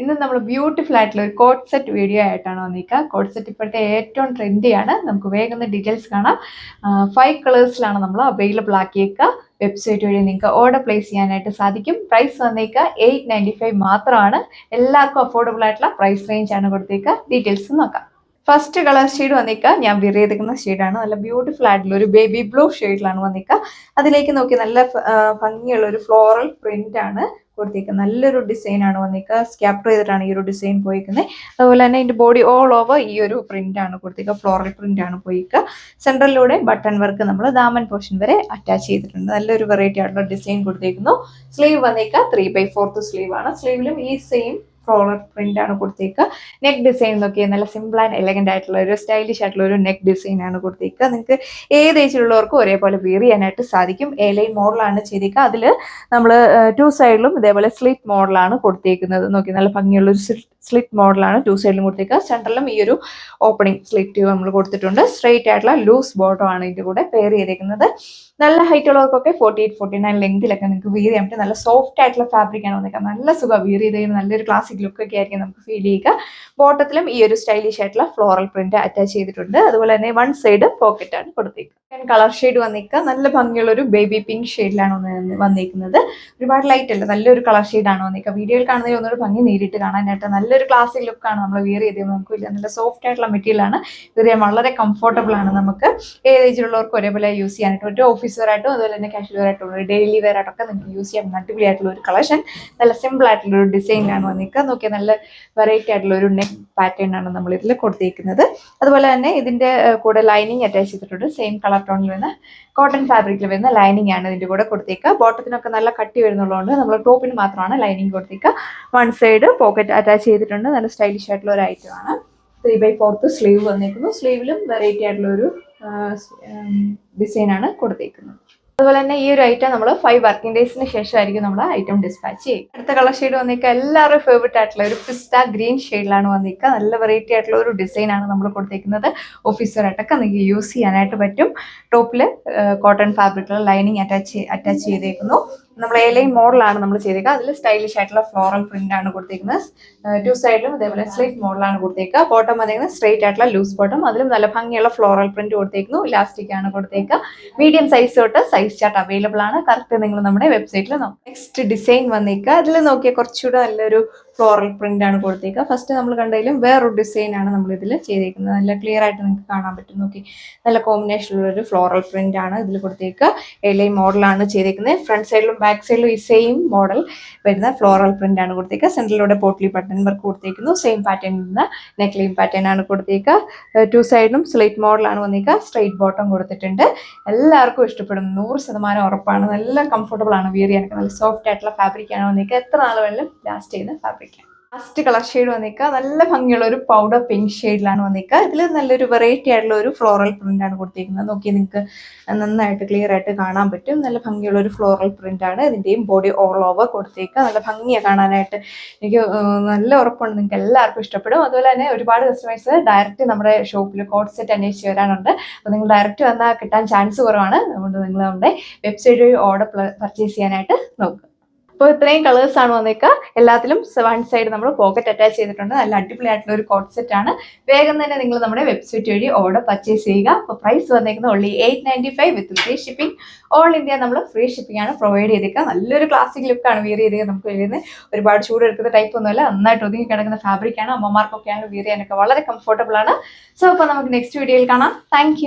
ഇന്ന് നമ്മൾ ബ്യൂട്ടിഫുൾ ആയിട്ടുള്ള ഒരു കോട്ട് സെറ്റ് വീഡിയോ ആയിട്ടാണ് വന്നിരിക്കുക. കോട്ട് സെറ്റ് ഇപ്പോഴത്തെ ഏറ്റവും ട്രെൻഡിയാണ്. നമുക്ക് വേഗം ഡീറ്റെയിൽസ് കാണാം. 5 കളേഴ്സിലാണ് നമ്മൾ അവൈലബിൾ ആക്കിയേക്കുക. വെബ്സൈറ്റ് വഴി നിങ്ങൾക്ക് ഓർഡർ പ്ലേസ് ചെയ്യാനായിട്ട് സാധിക്കും. പ്രൈസ് വന്നേക്കുക 895 മാത്രമാണ്. എല്ലാവർക്കും അഫോർഡബിൾ ആയിട്ടുള്ള പ്രൈസ് റേഞ്ച് ആണ് കൊടുത്തേക്കുക. ഡീറ്റെയിൽസ് നോക്കാം. ഫസ്റ്റ് കളർ ഷെയ്ഡ് വന്നിക്കുക ഞാൻ വിയർ ചെയ്തിരിക്കുന്ന ഷെയ്ഡാണ്. നല്ല ബ്യൂട്ടിഫുൾ ആയിട്ടുള്ള ഒരു ബേബി ബ്ലൂ ഷെയ്ഡിലാണ് വന്നിക്കുക. അതിലേക്ക് നോക്കി നല്ല ഭംഗിയുള്ള ഒരു ഫ്ലോറൽ പ്രിന്റ് ആണ് കൊടുത്തേക്കുക. നല്ലൊരു ഡിസൈൻ ആണ് വന്നിക്കുക. സ്കാപ്റ്റർ ചെയ്തിട്ടാണ് ഈ ഒരു ഡിസൈൻ പോയിരിക്കുന്നത്. അതുപോലെ തന്നെ ഇതിന്റെ ബോഡി ഓൾ ഓവർ ഈ ഒരു പ്രിന്റ് ആണ് കൊടുത്തേക്കുക. ഫ്ലോറൽ പ്രിന്റ് ആണ് പോയിക്കുക. സെൻട്രലിലൂടെ ബട്ടൺ വർക്ക് നമ്മൾ ദാമൻ പോർഷൻ വരെ അറ്റാച്ച് ചെയ്തിട്ടുണ്ട്. നല്ലൊരു വെറൈറ്റി ആയിട്ടുള്ള ഡിസൈൻ കൊടുത്തേക്കുന്നു. സ്ലീവ് വന്നിക്കുക 3/4 സ്ലീവ് ആണ്. സ്ലീവിലും ഈ സെയിം ഫ്ലോറൽ പ്രിന്റ് ആണ് കൊടുത്തേക്കുക. നെക്ക് ഡിസൈൻ നോക്കിയാൽ നല്ല സിമ്പിൾ ആൻഡ് എലഗന്റ് ആയിട്ടുള്ള ഒരു സ്റ്റൈലിഷ് ആയിട്ടുള്ള ഒരു നെക്ക് ഡിസൈൻ ആണ് കൊടുത്തേക്കുക. നിങ്ങൾക്ക് ഏത് ഏജിലുള്ളവർക്കും ഒരേപോലെ വിയർ ചെയ്യാനായിട്ട് സാധിക്കും. എ ലൈൻ മോഡലാണ് ചെയ്തേക്കുക. അതിൽ നമ്മൾ 2 സൈഡിലും ഇതേപോലെ സ്ലിറ്റ് മോഡലാണ് കൊടുത്തേക്കുന്നത്. നോക്കി നല്ല ഭംഗിയുള്ള ഒരു സ്ലിറ്റ് മോഡലാണ് 2 സൈഡിലും കൊടുത്തേക്കുക. സെൻട്രലിലും ഈ ഒരു ഓപ്പണിംഗ് സ്ലിറ്റ് നമ്മൾ കൊടുത്തിട്ടുണ്ട്. സ്ട്രെയിറ്റ് ആയിട്ടുള്ള ലൂസ് ബോട്ടം ആണ് ഇതിന്റെ കൂടെ പെയർ ചെയ്തേക്കുന്നത്. നല്ല ഹൈറ്റ് ഉള്ളവർക്കൊക്കെ 48-49 ലെങ്തിലൊക്കെ നിങ്ങൾക്ക് വിയർ ചെയ്യാൻ പറ്റും. നല്ല സോഫ്റ്റ് ആയിട്ടുള്ള ഫാബ്രിക് ആണ് വന്നേക്കുക. നല്ല സുഖം വിയർ ചെയ്ത് കഴിയുമ്പോൾ നല്ലൊരു ക്ലാസിക് ലുക്ക് ഒക്കെ ആയിരിക്കും നമുക്ക് ഫീൽ ചെയ്യുക. ബോട്ടത്തിലും ഈ ഒരു സ്റ്റൈലിഷ് ആയിട്ടുള്ള ഫ്ലോറൽ പ്രിന്റ് അറ്റാച്ച് ചെയ്തിട്ടുണ്ട്. അതുപോലെ തന്നെ 1 സൈഡ് പോക്കറ്റ് ആണ് കൊടുത്തേക്കുക. കളർ ഷെയ്ഡ് വന്നിക്കുക നല്ല ഭംഗിയുള്ള ഒരു ബേബി പിങ്ക് ഷെയ്ഡിലാണ് വന്നിരിക്കുന്നത്. ഒരുപാട് ലൈറ്റ് അല്ല, നല്ലൊരു കളർ ഷെയ്ഡാണ് വന്നിരിക്കുക. വീഡിയോയിൽ കാണുന്നതിൽ ഒന്നൊരു ഭംഗി നേരിട്ട് കാണാനായിട്ട് നല്ലൊരു ക്ലാസിക് ലുക്കാണ് നമ്മൾ വിയർ ചെയ്ത് നമുക്ക് ഇല്ല. നല്ല സോഫ്റ്റ് ആയിട്ടുള്ള മെറ്റീരിയൽ ആണ്. വിയർ ചെയ്യാൻ വളരെ കംഫർട്ടബിൾ ആണ്. നമുക്ക് ഏത് ഏജിലുള്ളവർക്ക് ഒരേപോലെ യൂസ് ചെയ്യാനായിട്ട് പറ്റും. ഓഫീസ് വെയർ ആയിട്ടും അതുപോലെ തന്നെ കാഷ്വൽ വെയർ ആയിട്ടുള്ള ഡെയിലി വെയർ ആയിട്ടൊക്കെ നിങ്ങൾക്ക് യൂസ് ചെയ്യാൻ അടിപൊളിയായിട്ടുള്ള ഒരു കളക്ഷൻ. നല്ല സിമ്പിൾ ആയിട്ടുള്ള ഒരു ഡിസൈനിലാണ് വന്നിരിക്കുക. നോക്കിയാൽ നല്ല വെറൈറ്റി ആയിട്ടുള്ള ഒരു നെക്ക് പാറ്റേൺ ആണ് നമ്മൾ ഇതിൽ കൊടുത്തിരിക്കുന്നത്. അതുപോലെ തന്നെ ഇതിന്റെ കൂടെ ലൈനിങ് അറ്റാച്ച് ചെയ്തിട്ടുണ്ട്. സെയിം കളർ ടോണിൽ വരുന്ന കോട്ടൺ ഫാബ്രിക്കിൽ വരുന്ന ലൈനിങ് ആണ് ഇതിന്റെ കൂടെ കൊടുത്തേക്കുക. ബോട്ടത്തിനൊക്കെ നല്ല കട്ടി വരുന്നുള്ളതുകൊണ്ട് നമ്മൾ ടോപ്പിന് മാത്രമാണ് ലൈനിങ് കൊടുത്തേക്കുക. 1 സൈഡ് പോക്കറ്റ് അറ്റാച്ച് ചെയ്തിട്ടുണ്ട്. നല്ല സ്റ്റൈലിഷ് ആയിട്ടുള്ള ഒരു ഐറ്റം ആണ്. 3/4 സ്ലീവ് വന്നിരിക്കുന്നു. സ്ലീവിലും വെറൈറ്റി ആയിട്ടുള്ള ഒരു ഡിസൈൻ ആണ് കൊടുത്തേക്കുന്നത്. അതുപോലെ തന്നെ ഈ ഒരു ഐറ്റം നമ്മൾ 5 വർക്കിംഗ് ഡേയ്സിന് ശേഷമായിരിക്കും നമ്മൾ ഐറ്റം ഡിസ്പാച്ച് ചെയ്യും. അടുത്ത കളർ ഷെയ്ഡ് വന്നിരിക്കുക എല്ലാവരും ഫേവറേറ്റ് ആയിട്ടുള്ള ഒരു പിസ്ത ഗ്രീൻ ഷെയ്ഡിലാണ് വന്നിരിക്കുക. നല്ല വെറൈറ്റി ആയിട്ടുള്ള ഒരു ഡിസൈൻ ആണ് നമ്മൾ കൊടുത്തേക്കുന്നത്. ഓഫീസറായിട്ടൊക്കെ നിങ്ങൾക്ക് യൂസ് ചെയ്യാനായിട്ട് പറ്റും. ടോപ്പിൽ കോട്ടൺ ഫാബ്രിക്കിൽ ലൈനിങ് അറ്റാച്ച് ചെയ്തേക്കുന്നു. നമ്മൾ എ ലൈൻ മോഡലാണ് നമ്മൾ ചെയ്തേക്കുക. അതിൽ സ്റ്റൈലിഷ് ആയിട്ടുള്ള ഫ്ലോറൽ പ്രിന്റ് ആണ് കൊടുത്തേക്കുന്നത്. 2 സൈഡിലും ഇതേപോലെ സ്ലിറ്റ് മോഡലാണ് കൊടുത്തേക്കുക. ബോട്ടം വന്നിരിക്കുന്നത് സ്ട്രെയിറ്റ് ആയിട്ടുള്ള ലൂസ് ബോട്ടം. അതിലും നല്ല ഭംഗിയുള്ള ഫ്ലോറൽ പ്രിന്റ് കൊടുത്തേക്കുന്നു. ഇലാസ്റ്റിക് ആണ് കൊടുത്തേക്കുക. മീഡിയം സൈസ് തൊട്ട് സൈസ് ചാർട്ട് അവൈലബിൾ ആണ്. കറക്റ്റ് നിങ്ങൾ നമ്മുടെ വെബ്സൈറ്റിൽ നെക്സ്റ്റ് ഡിസൈൻ വന്നിരിക്കുക. അതിൽ നോക്കിയാൽ കുറച്ചുകൂടെ നല്ലൊരു ഫ്ലോറൽ പ്രിന്റ് ആണ് കൊടുത്തേക്കുക. ഫസ്റ്റ് നമ്മൾ കണ്ടതിലും വേറൊരു ഡിസൈൻ ആണ് നമ്മൾ ഇതിൽ ചെയ്തേക്കുന്നത്. നല്ല ക്ലിയർ ആയിട്ട് നിങ്ങൾക്ക് കാണാൻ പറ്റും. നോക്കി നല്ല കോമ്പിനേഷനുള്ള ഒരു ഫ്ലോറൽ പ്രിന്റ് ആണ് ഇതിൽ കൊടുത്തേക്കുക. എ ലൈൻ മോഡലാണ് ചെയ്തേക്കുന്നത്. ഫ്രണ്ട് സൈഡിലും ബാക്ക് സൈഡിലും ഈ സെയിം മോഡൽ വരുന്ന ഫ്ലോറൽ പ്രിന്റ് ആണ് കൊടുത്തേക്കുക. സെൻട്രലിലൂടെ പോട്ട്ലി ബട്ടൺ വർക്ക് കൊടുത്തേക്കുന്നു. സെയിം പാറ്റേൺ വരുന്ന നെക്ക് ലൈൻ പാറ്റേൺ ആണ് കൊടുത്തേക്കുക. 2 സൈഡിലും സ്ലിറ്റ് മോഡലാണ് വന്നിരിക്കുക. സ്ട്രെയിറ്റ് ബോട്ടം കൊടുത്തിട്ടുണ്ട്. എല്ലാവർക്കും ഇഷ്ടപ്പെടും, 100% ഉറപ്പാണ്. നല്ല കംഫർട്ടബിൾ ആണ് വിയർ ചെയ്യാനൊക്കെ. നല്ല സോഫ്റ്റ് ആയിട്ടുള്ള ഫാബ്രിക് ആണ് വന്നിരിക്കുക. എത്ര നാൾ വേണമെങ്കിലും ലാസ്റ്റ് ചെയ്യുന്ന ഫാബ്രിക്. ലാസ്റ്റ് കളർ ഷെയ്ഡ് വന്നിരിക്കുക നല്ല ഭംഗിയുള്ള ഒരു പൗഡർ പിങ്ക് ഷെയ്ഡിലാണ് വന്നിരിക്കുക. ഇതിൽ നല്ലൊരു വെറൈറ്റി ആയിട്ടുള്ള ഒരു ഫ്ലോറൽ പ്രിന്റ് ആണ് കൊടുത്തിരിക്കുന്നത്. നോക്കി നിങ്ങൾക്ക് നന്നായിട്ട് ക്ലിയർ ആയിട്ട് കാണാൻ പറ്റും. നല്ല ഭംഗിയുള്ള ഒരു ഫ്ലോറൽ പ്രിന്റ് ആണ്. ഇതിന്റെയും ബോഡി ഓൾ ഓവർ കൊടുത്തേക്കുക. നല്ല ഭംഗിയാണ് കാണാനായിട്ട്. എനിക്ക് നല്ല ഉറപ്പുണ്ട് നിങ്ങൾക്ക് എല്ലാവർക്കും ഇഷ്ടപ്പെടും. അതുപോലെ തന്നെ ഒരുപാട് കസ്റ്റമേഴ്സ് ഡയറക്റ്റ് നമ്മുടെ ഷോപ്പിൽ കോട്ട് സെറ്റ് അന്വേഷിച്ച് വരാനുണ്ട്. അപ്പോൾ നിങ്ങൾ ഡയറക്റ്റ് വന്നാൽ കിട്ടാൻ ചാൻസ് കുറവാണ്. അതുകൊണ്ട് നിങ്ങൾ നമ്മുടെ വെബ്സൈറ്റ് വഴി ഓർഡർ പർച്ചേസ് ചെയ്യാനായിട്ട് നോക്കുക. അപ്പോൾ ഇത്രയും കളേഴ്സ് ആണ് വന്നേക്കുക. എല്ലാത്തിലും 1 സൈഡ് നമ്മൾ പോക്കറ്റ് അറ്റാച്ച് ചെയ്തിട്ടുണ്ട്. നല്ല അടിപൊളിയായിട്ടുള്ള ഒരു കോട്ട് സെറ്റ് ആണ്. വേഗം തന്നെ നിങ്ങൾ നമ്മുടെ വെബ്സൈറ്റ് വഴി ഓർഡർ പർച്ചേസ് ചെയ്യുക. അപ്പോൾ പ്രൈസ് വന്നേക്കുന്നത് ഓൺലി 895 വിത്ത് ഫ്രീ ഷിപ്പിംഗ്. ഓൾ ഇന്ത്യ നമ്മൾ ഫ്രീ ഷിപ്പിംഗ് ആണ് പ്രൊവൈഡ് ചെയ്തേക്കുക. നല്ലൊരു ക്ലാസിക് ലുക്കാണ് വിയർ ചെയ്തേക്കുക. നമുക്ക് വരുന്നത് ഒരുപാട് ചൂട് എടുക്കുന്ന ടൈപ്പ് ഒന്നുമല്ല. നന്നായിട്ട് ഒതുങ്ങി കിടക്കുന്ന ഫാബ്രിക് ആണ്. അമ്മമാർക്കൊക്കെയാണ് വിയർ ചെയ്യാനൊക്കെ വളരെ കംഫർട്ടബിൾ ആണ്. സോ അപ്പോൾ നമുക്ക് നെക്സ്റ്റ് വീഡിയോയിൽ കാണാം. താങ്ക്